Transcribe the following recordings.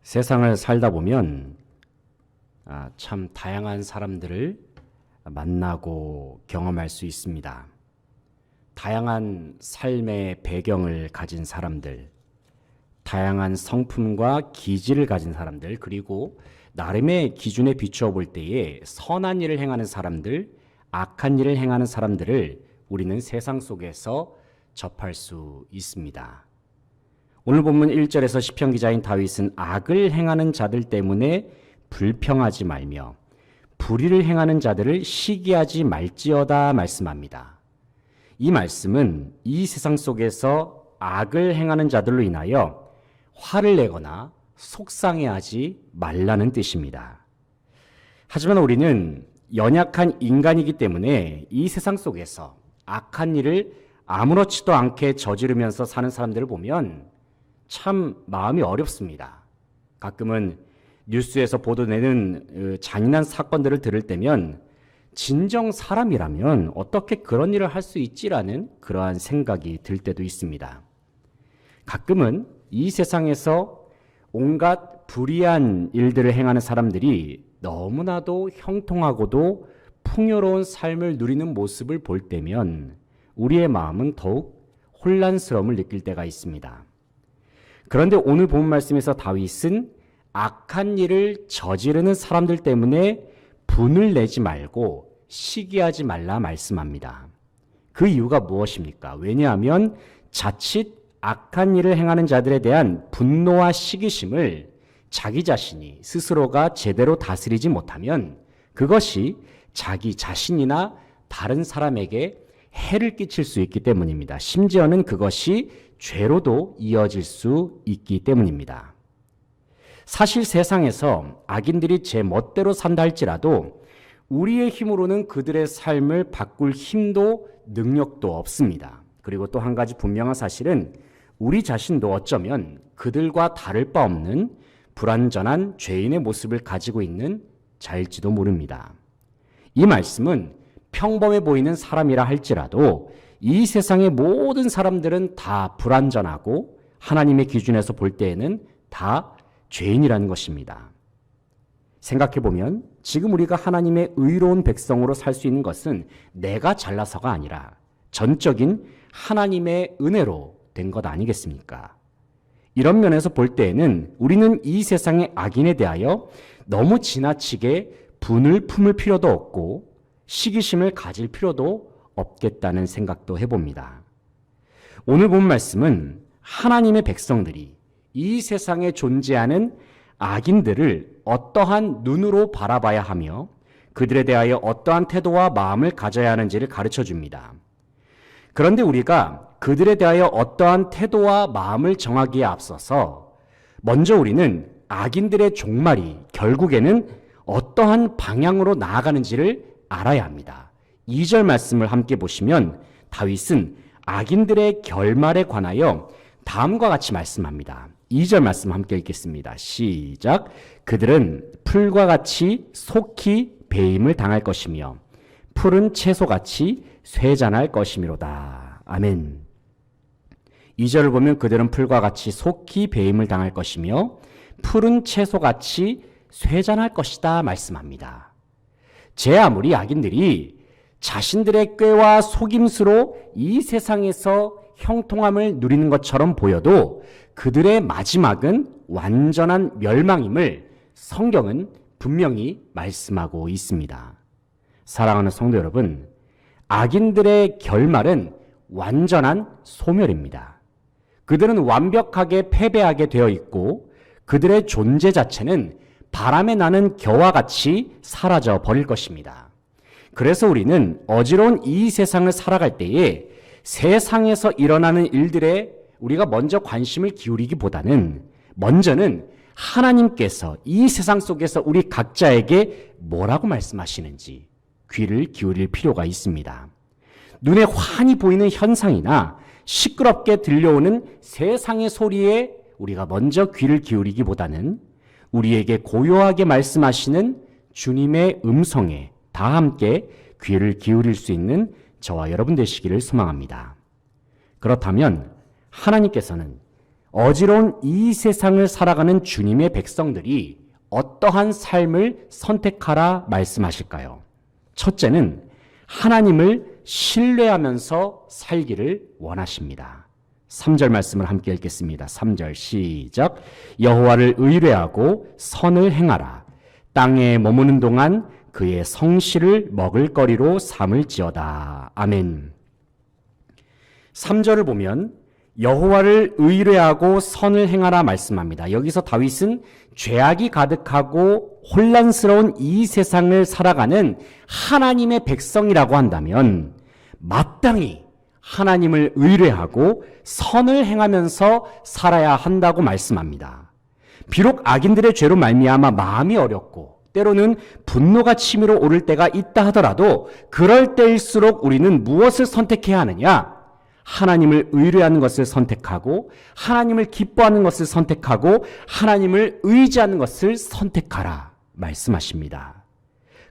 세상을 살다 보면 참 다양한 사람들을 만나고 경험할 수 있습니다. 다양한 삶의 배경을 가진 사람들, 다양한 성품과 기질을 가진 사람들, 그리고 나름의 기준에 비추어 볼 때에 선한 일을 행하는 사람들, 악한 일을 행하는 사람들을 우리는 세상 속에서 접할 수 있습니다. 오늘 본문 1절에서 시편 기자인 다윗은 악을 행하는 자들 때문에 불평하지 말며 불의를 행하는 자들을 시기하지 말지어다 말씀합니다. 이 말씀은 이 세상 속에서 악을 행하는 자들로 인하여 화를 내거나 속상해하지 말라는 뜻입니다. 하지만 우리는 연약한 인간이기 때문에 이 세상 속에서 악한 일을 아무렇지도 않게 저지르면서 사는 사람들을 보면 참 마음이 어렵습니다. 가끔은 뉴스에서 보도되는 잔인한 사건들을 들을 때면 진정 사람이라면 어떻게 그런 일을 할 수 있지라는 그러한 생각이 들 때도 있습니다. 가끔은 이 세상에서 온갖 불의한 일들을 행하는 사람들이 너무나도 형통하고도 풍요로운 삶을 누리는 모습을 볼 때면 우리의 마음은 더욱 혼란스러움을 느낄 때가 있습니다. 그런데 오늘 본 말씀에서 다윗은 악한 일을 저지르는 사람들 때문에 분을 내지 말고 시기하지 말라 말씀합니다. 그 이유가 무엇입니까? 왜냐하면 자칫 악한 일을 행하는 자들에 대한 분노와 시기심을 자기 자신이 스스로가 제대로 다스리지 못하면 그것이 자기 자신이나 다른 사람에게 해를 끼칠 수 있기 때문입니다. 심지어는 그것이 죄로도 이어질 수 있기 때문입니다. 사실 세상에서 악인들이 제 멋대로 산다 할지라도 우리의 힘으로는 그들의 삶을 바꿀 힘도 능력도 없습니다. 그리고 또 한 가지 분명한 사실은 우리 자신도 어쩌면 그들과 다를 바 없는 불완전한 죄인의 모습을 가지고 있는 자일지도 모릅니다. 이 말씀은 평범해 보이는 사람이라 할지라도 이 세상의 모든 사람들은 다 불완전하고 하나님의 기준에서 볼 때에는 다 죄인이라는 것입니다. 생각해보면 지금 우리가 하나님의 의로운 백성으로 살 수 있는 것은 내가 잘나서가 아니라 전적인 하나님의 은혜로 된 것 아니겠습니까? 이런 면에서 볼 때에는 우리는 이 세상의 악인에 대하여 너무 지나치게 분을 품을 필요도 없고 시기심을 가질 필요도 없겠다는 생각도 해봅니다. 오늘 본 말씀은 하나님의 백성들이 이 세상에 존재하는 악인들을 어떠한 눈으로 바라봐야 하며 그들에 대하여 어떠한 태도와 마음을 가져야 하는지를 가르쳐 줍니다. 그런데 우리가 그들에 대하여 어떠한 태도와 마음을 정하기에 앞서서 먼저 우리는 악인들의 종말이 결국에는 어떠한 방향으로 나아가는지를 알아야 합니다. 2절 말씀을 함께 보시면 다윗은 악인들의 결말에 관하여 다음과 같이 말씀합니다. 2절 말씀 함께 읽겠습니다. 시작. 그들은 풀과 같이 속히 배임을 당할 것이며 푸른 채소같이 쇠잔할 것이미로다. 아멘. 2절을 보면 그들은 풀과 같이 속히 배임을 당할 것이며 푸른 채소같이 쇠잔할 것이다 말씀합니다. 제 아무리 악인들이 자신들의 꾀와 속임수로 이 세상에서 형통함을 누리는 것처럼 보여도 그들의 마지막은 완전한 멸망임을 성경은 분명히 말씀하고 있습니다. 사랑하는 성도 여러분, 악인들의 결말은 완전한 소멸입니다. 그들은 완벽하게 패배하게 되어 있고 그들의 존재 자체는 바람에 나는 겨와 같이 사라져 버릴 것입니다. 그래서 우리는 어지러운 이 세상을 살아갈 때에 세상에서 일어나는 일들에 우리가 먼저 관심을 기울이기보다는 먼저는 하나님께서 이 세상 속에서 우리 각자에게 뭐라고 말씀하시는지 귀를 기울일 필요가 있습니다. 눈에 환히 보이는 현상이나 시끄럽게 들려오는 세상의 소리에 우리가 먼저 귀를 기울이기보다는 우리에게 고요하게 말씀하시는 주님의 음성에 다 함께 귀를 기울일 수 있는 저와 여러분 되시기를 소망합니다. 그렇다면 하나님께서는 어지러운 이 세상을 살아가는 주님의 백성들이 어떠한 삶을 선택하라 말씀하실까요? 첫째는 하나님을 신뢰하면서 살기를 원하십니다. 3절 말씀을 함께 읽겠습니다. 3절 시작. 여호와를 의뢰하고 선을 행하라. 땅에 머무는 동안 그의 성실을 먹을거리로 삼을지어다. 아멘. 3절을 보면 여호와를 의뢰하고 선을 행하라 말씀합니다. 여기서 다윗은 죄악이 가득하고 혼란스러운 이 세상을 살아가는 하나님의 백성이라고 한다면 마땅히 하나님을 의뢰하고 선을 행하면서 살아야 한다고 말씀합니다. 비록 악인들의 죄로 말미암아 마음이 어렵고 때로는 분노가 치밀어 오를 때가 있다 하더라도 그럴 때일수록 우리는 무엇을 선택해야 하느냐? 하나님을 의뢰하는 것을 선택하고 하나님을 기뻐하는 것을 선택하고 하나님을 의지하는 것을 선택하라 말씀하십니다.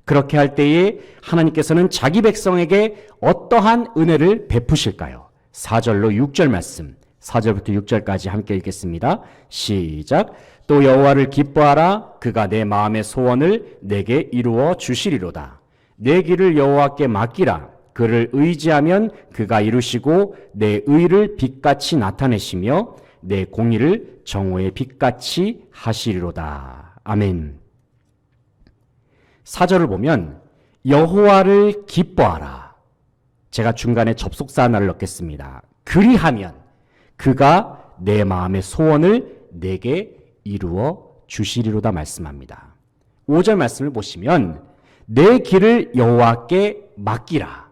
그렇게 할 때에 하나님께서는 자기 백성에게 어떠한 은혜를 베푸실까요? 4절로 6절 말씀, 4절부터 6절까지 함께 읽겠습니다. 시작. 또 여호와를 기뻐하라. 그가 내 마음의 소원을 내게 이루어 주시리로다. 내 길을 여호와께 맡기라. 그를 의지하면 그가 이루시고 내 의를 빛같이 나타내시며 내 공의를 정오의 빛같이 하시리로다. 아멘. 4절을 보면 여호와를 기뻐하라. 제가 중간에 접속사 하나를 넣겠습니다. 그리하면 그가 내 마음의 소원을 내게 이루어 주시리로다 말씀합니다. 5절 말씀을 보시면 내 길을 여호와께 맡기라.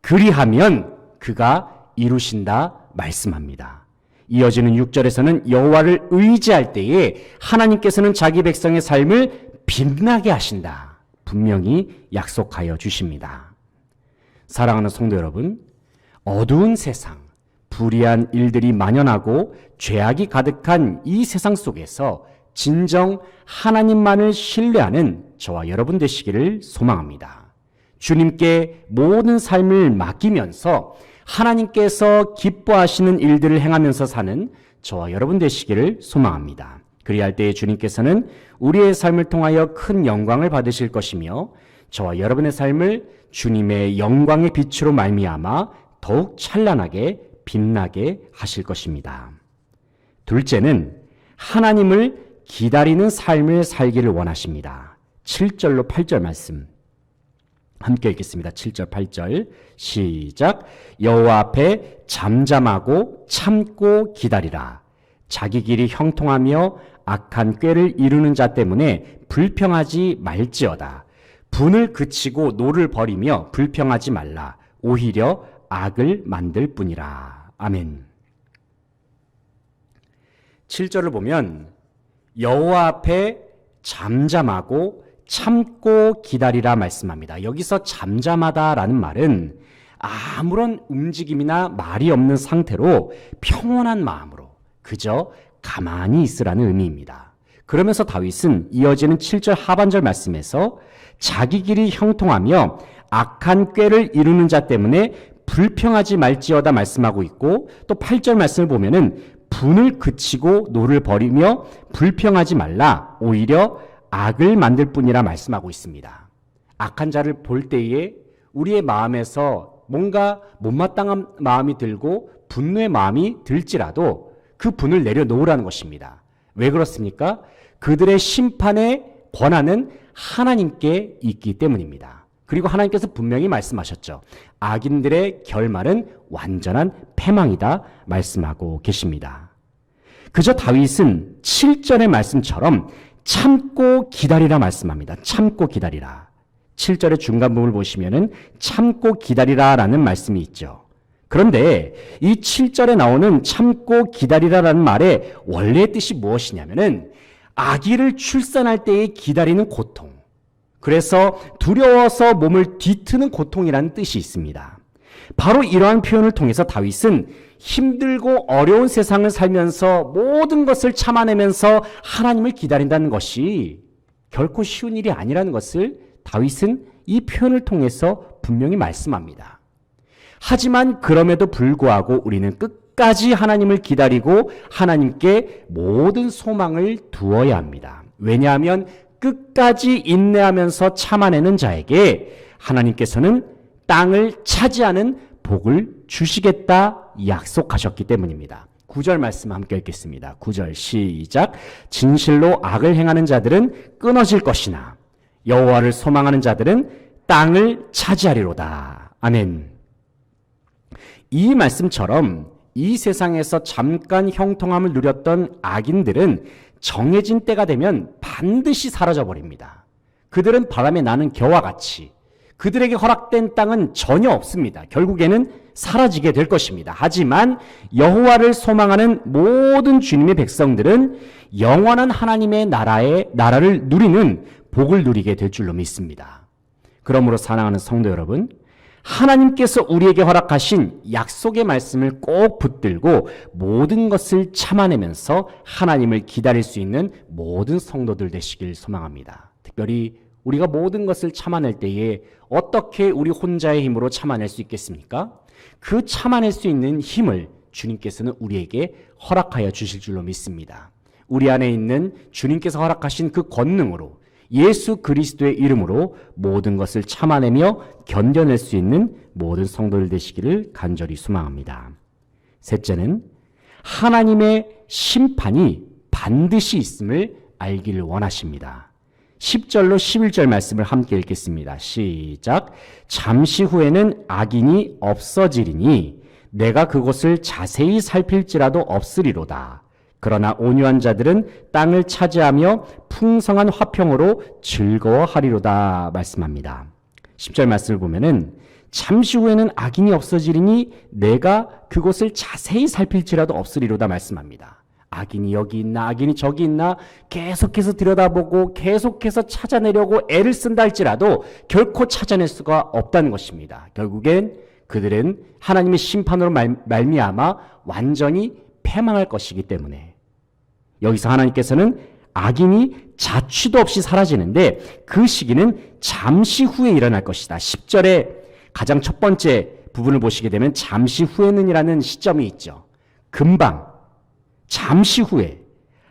그리하면 그가 이루신다 말씀합니다. 이어지는 6절에서는 여호와를 의지할 때에 하나님께서는 자기 백성의 삶을 빛나게 하신다. 분명히 약속하여 주십니다. 사랑하는 성도 여러분, 어두운 세상, 불의한 일들이 만연하고 죄악이 가득한 이 세상 속에서 진정 하나님만을 신뢰하는 저와 여러분 되시기를 소망합니다. 주님께 모든 삶을 맡기면서 하나님께서 기뻐하시는 일들을 행하면서 사는 저와 여러분 되시기를 소망합니다. 그리할 때에 주님께서는 우리의 삶을 통하여 큰 영광을 받으실 것이며 저와 여러분의 삶을 주님의 영광의 빛으로 말미암아 더욱 찬란하게 빛나게 하실 것입니다. 둘째는 하나님을 기다리는 삶을 살기를 원하십니다. 7절로 8절 말씀 함께 읽겠습니다. 7절 8절 시작. 여호와 앞에 잠잠하고 참고 기다리라. 자기 길이 형통하며 악한 꾀를 이루는 자 때문에 불평하지 말지어다. 분을 그치고 노를 버리며 불평하지 말라. 오히려 악을 만들 뿐이라. 아멘. 7절을 보면 여호와 앞에 잠잠하고 참고 기다리라 말씀합니다. 여기서 잠잠하다라는 말은 아무런 움직임이나 말이 없는 상태로 평온한 마음으로 그저 가만히 있으라는 의미입니다. 그러면서 다윗은 이어지는 7절 하반절 말씀에서 자기 길이 형통하며 악한 꾀를 이루는 자 때문에 불평하지 말지어다 말씀하고 있고, 또 8절 말씀을 보면은 분을 그치고 노를 버리며 불평하지 말라, 오히려 악을 만들 뿐이라 말씀하고 있습니다. 악한 자를 볼 때에 우리의 마음에서 뭔가 못마땅한 마음이 들고 분노의 마음이 들지라도 그 분을 내려놓으라는 것입니다. 왜 그렇습니까? 그들의 심판의 권한은 하나님께 있기 때문입니다. 그리고 하나님께서 분명히 말씀하셨죠. 악인들의 결말은 완전한 패망이다 말씀하고 계십니다. 그저 다윗은 7절의 말씀처럼 참고 기다리라 말씀합니다. 참고 기다리라. 7절의 중간 부분을 보시면은 참고 기다리라라는 말씀이 있죠. 그런데 이 7절에 나오는 참고 기다리라라는 말의 원래의 뜻이 무엇이냐면은 아기를 출산할 때에 기다리는 고통, 그래서 두려워서 몸을 뒤트는 고통이라는 뜻이 있습니다. 바로 이러한 표현을 통해서 다윗은 힘들고 어려운 세상을 살면서 모든 것을 참아내면서 하나님을 기다린다는 것이 결코 쉬운 일이 아니라는 것을 다윗은 이 표현을 통해서 분명히 말씀합니다. 하지만 그럼에도 불구하고 우리는 끝까지 하나님을 기다리고 하나님께 모든 소망을 두어야 합니다. 왜냐하면 끝까지 인내하면서 참아내는 자에게 하나님께서는 땅을 차지하는 복을 주시겠다 약속하셨기 때문입니다. 9절 말씀 함께 읽겠습니다. 9절 시작. 진실로 악을 행하는 자들은 끊어질 것이나 여호와를 소망하는 자들은 땅을 차지하리로다. 아멘. 이 말씀처럼 이 세상에서 잠깐 형통함을 누렸던 악인들은 정해진 때가 되면 반드시 사라져 버립니다. 그들은 바람에 나는 겨와 같이 그들에게 허락된 땅은 전혀 없습니다. 결국에는 사라지게 될 것입니다. 하지만 여호와를 소망하는 모든 주님의 백성들은 영원한 하나님의 나라를 누리는 복을 누리게 될 줄로 믿습니다. 그러므로 사랑하는 성도 여러분, 하나님께서 우리에게 허락하신 약속의 말씀을 꼭 붙들고 모든 것을 참아내면서 하나님을 기다릴 수 있는 모든 성도들 되시길 소망합니다. 특별히 우리가 모든 것을 참아낼 때에 어떻게 우리 혼자의 힘으로 참아낼 수 있겠습니까? 그 참아낼 수 있는 힘을 주님께서는 우리에게 허락하여 주실 줄로 믿습니다. 우리 안에 있는 주님께서 허락하신 그 권능으로 예수 그리스도의 이름으로 모든 것을 참아내며 견뎌낼 수 있는 모든 성도들 되시기를 간절히 소망합니다. 셋째는 하나님의 심판이 반드시 있음을 알기를 원하십니다. 10절로 11절 말씀을 함께 읽겠습니다. 시작. 잠시 후에는 악인이 없어지리니 내가 그곳을 자세히 살필지라도 없으리로다. 그러나 온유한 자들은 땅을 차지하며 풍성한 화평으로 즐거워하리로다 말씀합니다. 10절 말씀을 보면은 잠시 후에는 악인이 없어지리니 내가 그곳을 자세히 살필지라도 없으리로다 말씀합니다. 악인이 여기 있나 악인이 저기 있나 계속해서 들여다보고 계속해서 찾아내려고 애를 쓴다 할지라도 결코 찾아낼 수가 없다는 것입니다. 결국엔 그들은 하나님의 심판으로 말미암아 완전히 패망할 것이기 때문에 여기서 하나님께서는 악인이 자취도 없이 사라지는데 그 시기는 잠시 후에 일어날 것이다. 10절에 가장 첫 번째 부분을 보시게 되면 잠시 후에는이라는 시점이 있죠. 금방 잠시 후에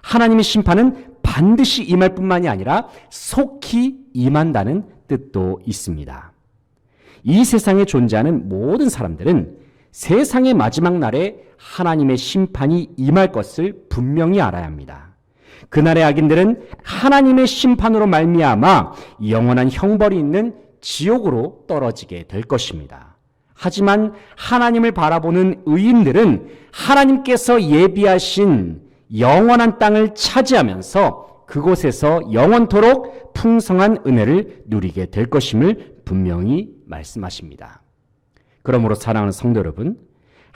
하나님의 심판은 반드시 임할 뿐만이 아니라 속히 임한다는 뜻도 있습니다. 이 세상에 존재하는 모든 사람들은 세상의 마지막 날에 하나님의 심판이 임할 것을 분명히 알아야 합니다. 그날의 악인들은 하나님의 심판으로 말미암아 영원한 형벌이 있는 지옥으로 떨어지게 될 것입니다. 하지만 하나님을 바라보는 의인들은 하나님께서 예비하신 영원한 땅을 차지하면서 그곳에서 영원토록 풍성한 은혜를 누리게 될 것임을 분명히 말씀하십니다. 그러므로 사랑하는 성도 여러분,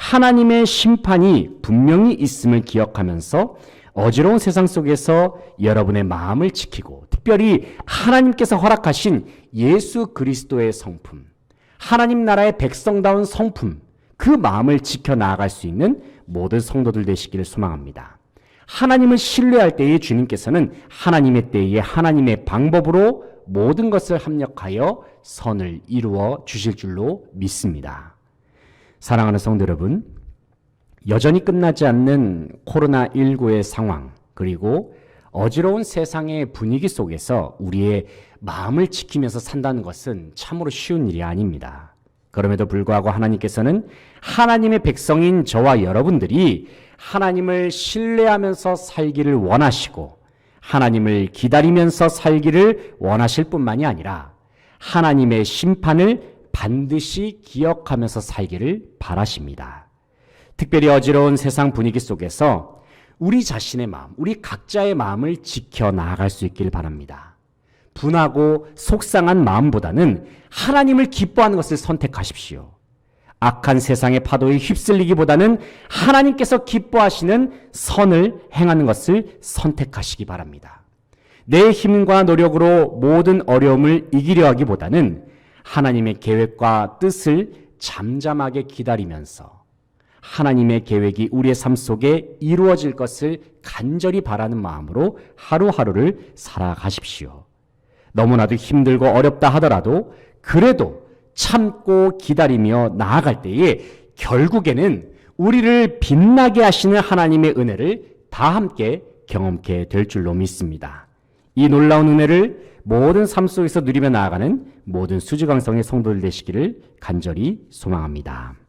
하나님의 심판이 분명히 있음을 기억하면서 어지러운 세상 속에서 여러분의 마음을 지키고 특별히 하나님께서 허락하신 예수 그리스도의 성품, 하나님 나라의 백성다운 성품, 그 마음을 지켜나갈 수 있는 모든 성도들 되시기를 소망합니다. 하나님을 신뢰할 때에 주님께서는 하나님의 때에 하나님의 방법으로 모든 것을 합력하여 선을 이루어 주실 줄로 믿습니다. 사랑하는 성도 여러분, 여전히 끝나지 않는 코로나19의 상황, 그리고 어지러운 세상의 분위기 속에서 우리의 마음을 지키면서 산다는 것은 참으로 쉬운 일이 아닙니다. 그럼에도 불구하고 하나님께서는 하나님의 백성인 저와 여러분들이 하나님을 신뢰하면서 살기를 원하시고 하나님을 기다리면서 살기를 원하실 뿐만이 아니라 하나님의 심판을 반드시 기억하면서 살기를 바라십니다. 특별히 어지러운 세상 분위기 속에서 우리 자신의 마음, 우리 각자의 마음을 지켜나갈 수 있기를 바랍니다. 분하고 속상한 마음보다는 하나님을 기뻐하는 것을 선택하십시오. 악한 세상의 파도에 휩쓸리기보다는 하나님께서 기뻐하시는 선을 행하는 것을 선택하시기 바랍니다. 내 힘과 노력으로 모든 어려움을 이기려 하기보다는 하나님의 계획과 뜻을 잠잠하게 기다리면서 하나님의 계획이 우리의 삶 속에 이루어질 것을 간절히 바라는 마음으로 하루하루를 살아가십시오. 너무나도 힘들고 어렵다 하더라도 그래도 참고 기다리며 나아갈 때에 결국에는 우리를 빛나게 하시는 하나님의 은혜를 다 함께 경험케 될 줄로 믿습니다. 이 놀라운 은혜를 모든 삶 속에서 누리며 나아가는 모든 수지강성의 성도들 되시기를 간절히 소망합니다.